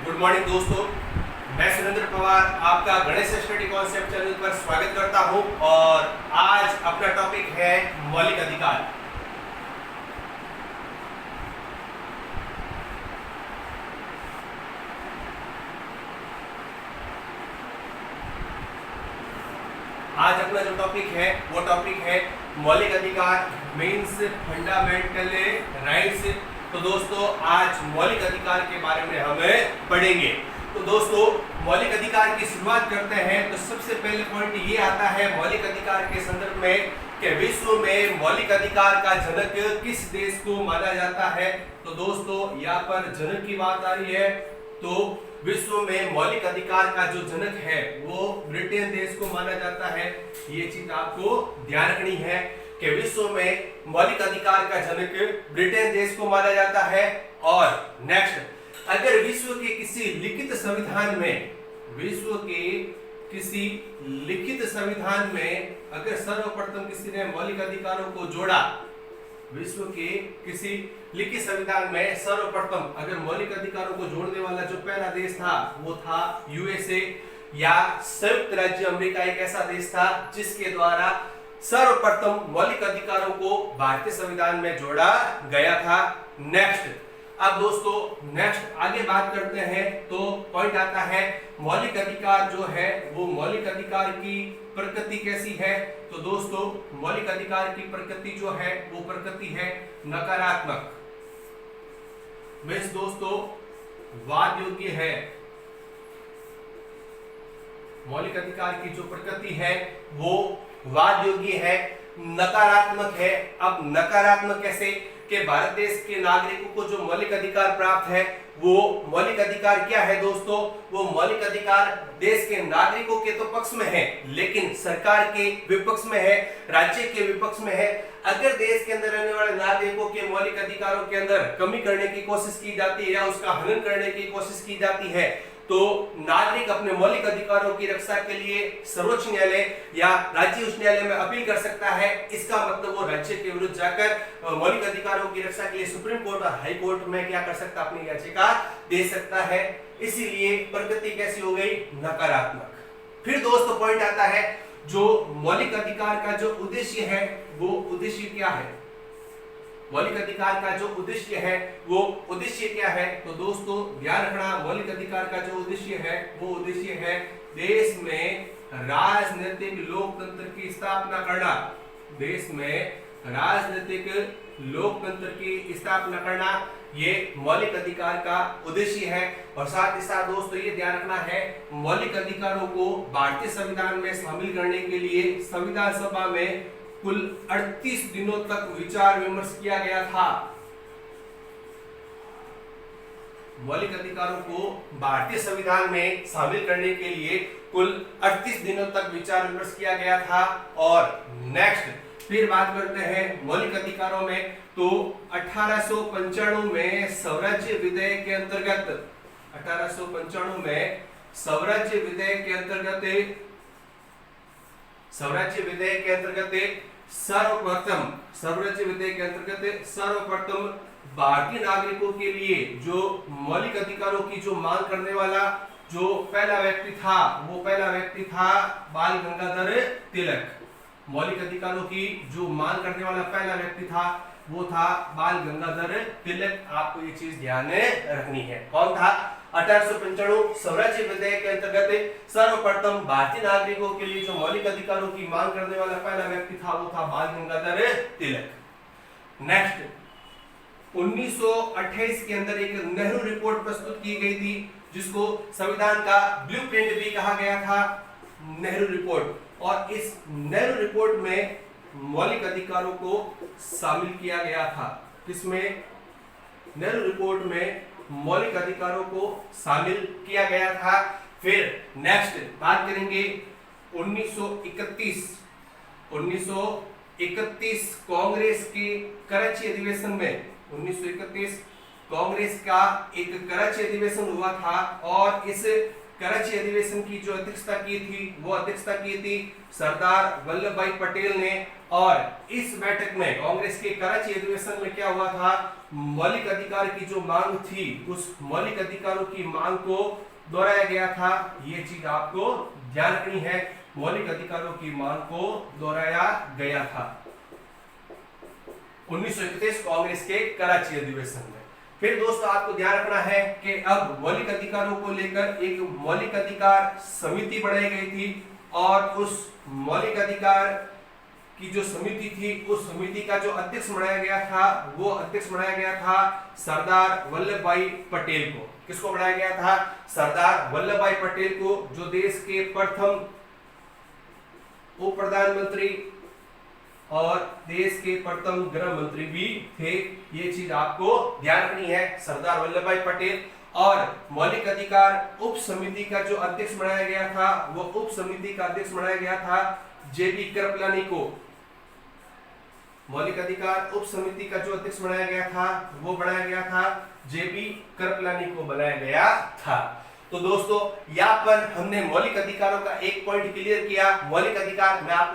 Good morning दोस्तों, मैं सुरेंद्र पवार आपका गणेश स्टडी कॉन्सेप्ट चैनल पर स्वागत करता हूं और आज अपना टॉपिक है मौलिक अधिकार। आज अपना जो टॉपिक है वो टॉपिक है मौलिक अधिकार मीन्स फंडामेंटल राइट्स। तो दोस्तों आज मौलिक अधिकार के बारे में हम पढ़ेंगे। तो दोस्तों मौलिक अधिकार की शुरुआत करते हैं तो सबसे पहले पॉइंट ये आता है मौलिक अधिकार के संदर्भ में कि विश्व में मौलिक अधिकार का जनक किस देश को माना जाता है। तो दोस्तों यहाँ पर जनक की बात आ रही है, तो विश्व में मौलिक अधिकार का जो जनक है वो ब्रिटेन देश को माना जाता है। ये चीज आपको ध्यान रखनी है कि विश्व में मौलिक अधिकार का जनक ब्रिटेन देश को माना जाता है। और नेक्स्ट, अगर विश्व के किसी लिखित संविधान में अगर सर्वप्रथम किसी ने मौलिक अधिकारों को जोड़ा, विश्व के किसी लिखित संविधान में सर्वप्रथम अगर मौलिक अधिकारों को जोड़ने वाला जो पहला देश था वो था यूएसए या संयुक्त राज्य अमेरिका। एक ऐसा देश था जिसके द्वारा सर्वप्रथम मौलिक अधिकारों को भारतीय संविधान में जोड़ा गया था। नेक्स्ट, अब दोस्तों नेक्स्ट आगे बात करते हैं तो पॉइंट आता है मौलिक अधिकार जो है वो मौलिक अधिकार की प्रकृति कैसी है। तो दोस्तों मौलिक अधिकार की प्रकृति जो है वो प्रकृति है नकारात्मक, मीन्स दोस्तों वाद योग्य है। मौलिक अधिकार की जो प्रकृति है वो वाद योग्य है, नकारात्मक है। अब नकारात्मक कैसे कि भारत देश के नागरिकों को जो मौलिक अधिकार प्राप्त है वो मौलिक अधिकार क्या है दोस्तों, वो मौलिक अधिकार देश के नागरिकों के तो पक्ष में है लेकिन सरकार के विपक्ष में है, राज्य के विपक्ष में है। अगर देश के अंदर रहने वाले नागरिकों के मौलिक अधिकारों के अंदर कमी करने की कोशिश की जाती है या उसका हनन करने की कोशिश की जाती है तो नागरिक अपने मौलिक अधिकारों की रक्षा के लिए सर्वोच्च न्यायालय या राज्य उच्च न्यायालय में अपील कर सकता है। इसका मतलब वो राज्य के विरुद्ध जाकर मौलिक अधिकारों की रक्षा के लिए सुप्रीम कोर्ट और हाई कोर्ट में क्या कर सकता, अपनी याचिका दे सकता है। इसीलिए प्रकृति कैसी हो गई, नकारात्मक। फिर दोस्तों पॉइंट आता है जो मौलिक अधिकार का जो उद्देश्य है वो उद्देश्य क्या है। मौलिक अधिकार का जो उद्देश्य है वो उद्देश्य क्या है। तो दोस्तों ध्यान रखना, मौलिक अधिकार का जो उद्देश्य है वो उद्देश्य है देश में राजनीतिक लोकतंत्र की स्थापना करना। देश में राजनीतिक लोकतंत्र की स्थापना करना ये मौलिक अधिकार का उद्देश्य है। और साथ ही साथ दोस्तों ये ध्यान रखना है मौलिक अधिकारों को भारतीय संविधान में शामिल करने के लिए संविधान सभा में कुल 38 दिनों तक विचार विमर्श किया गया था। मौलिक अधिकारों को भारतीय संविधान में शामिल करने के लिए कुल 38 दिनों तक विचार विमर्श किया गया था। और नेक्स्ट फिर बात करते हैं मौलिक अधिकारों में तो 1895 में स्वराज्य विधेयक के अंतर्गत 1895 में स्वराज्य विधेयक के अंतर्गत सर्वप्रथम भारतीय नागरिकों के लिए जो मौलिक अधिकारों की जो मांग करने वाला जो पहला व्यक्ति था वो पहला व्यक्ति था बाल गंगाधर तिलक। मौलिक अधिकारों की जो मांग करने वाला पहला व्यक्ति था वो था बाल गंगाधर तिलक। आपको ये चीज ध्यान में रखनी है। कौन था? 1895 स्वराज्य विधेयक के अंतर्गत सर्वप्रथम भारतीय नागरिकों के लिए जो मौलिक अधिकारों की मांग करने वाला पहला व्यक्ति था वो था बाल गंगाधर तिलक। नेक्स्ट 1928 के अंदर एक नेहरू रिपोर्ट प्रस्तुत की गई थी जिसको संविधान का ब्लूप्रिंट भी कहा गया था, नेहरू रिपोर्ट। और इस नेहरू रिपोर्ट में मौलिक अधिकारों को शामिल किया गया था। किसमें? नेहरू रिपोर्ट में मौलिक अधिकारों को शामिल किया गया था। फिर नेक्स्ट बात करेंगे 1931 कांग्रेस के कराची अधिवेशन में 1931 कांग्रेस का एक कराची अधिवेशन हुआ था और इस कराची अधिवेशन की जो अध्यक्षता की थी वो अध्यक्षता की थी सरदार वल्लभ भाई पटेल ने। और इस बैठक में कांग्रेस के कराची अधिवेशन में क्या हुआ था, मौलिक अधिकार की जो मांग थी उस मौलिक अधिकारों की मांग को दोहराया गया था। ये चीज आपको ध्यान रखनी है, मौलिक अधिकारों की मांग को दोहराया गया था 1931 कांग्रेस के कराची अधिवेशन में। फिर दोस्तों आपको ध्यान रखना है कि अब मौलिक अधिकारों को लेकर एक मौलिक अधिकार समिति बनाई गई थी और उस मौलिक अधिकार की जो समिति थी उस समिति का जो अध्यक्ष बनाया गया था वो अध्यक्ष बनाया गया था सरदार वल्लभ भाई पटेल को। किसको बनाया गया था, सरदार वल्लभ भाई पटेल को, जो देश के प्रथम उप प्रधानमंत्री और देश के प्रथम गृह मंत्री भी थे। ये चीज आपको ध्यान रखनी है, सरदार वल्लभ भाई पटेल। और मौलिक अधिकार उप समिति का जो अध्यक्ष बनाया गया था वो उप समिति का अध्यक्ष बनाया गया था जेबी कृपलानी को। मौलिक अधिकार उप समिति का जो अध्यक्ष बनाया गया था वो बनाया गया था जेबी कृपलानी को बनाया गया था। तो दोस्तों यहाँ पर हमने मौलिक अधिकारों का एक पॉइंट क्लियर किया। मौलिक अधिकार मैं आपको